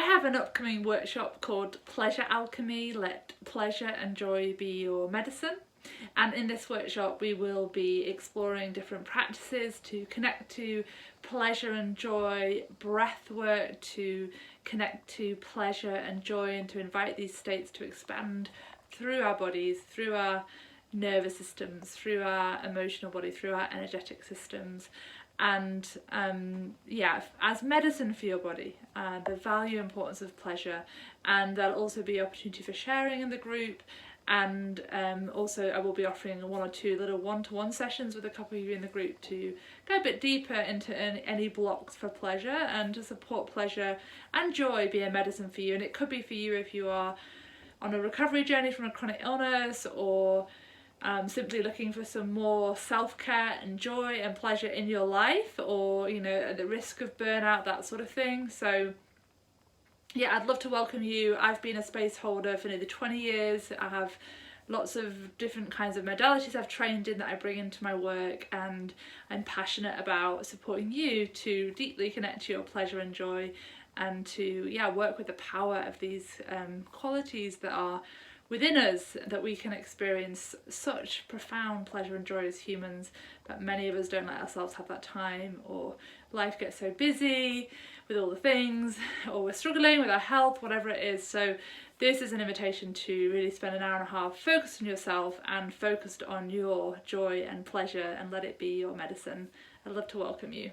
have an upcoming workshop called Pleasure Alchemy, Let Pleasure and Joy Be Your Medicine. And in this workshop we will be exploring different practices to connect to pleasure and joy, breath work to connect to pleasure and joy, and to invite these states to expand through our bodies, through our nervous systems, through our emotional body, through our energetic systems, and as medicine for your body, the value and importance of pleasure. And there'll also be opportunity for sharing in the group, and also I will be offering 1 or 2 little one-to-one sessions with a couple of you in the group to go a bit deeper into any blocks for pleasure and to support pleasure and joy be a medicine for you. And it could be for you if you are on a recovery journey from a chronic illness, or simply looking for some more self-care and joy and pleasure in your life, or at the risk of burnout, that sort of thing. So yeah, I'd love to welcome you. I've been a space holder for nearly 20 years. I have lots of different kinds of modalities I've trained in that I bring into my work, and I'm passionate about supporting you to deeply connect to your pleasure and joy, and to work with the power of these qualities that are within us, that we can experience such profound pleasure and joy as humans, but many of us don't let ourselves have that time, or life gets so busy with all the things, or we're struggling with our health, whatever it is. So this is an invitation to really spend an hour and a half focused on yourself and focused on your joy and pleasure, and let it be your medicine. I'd love to welcome you.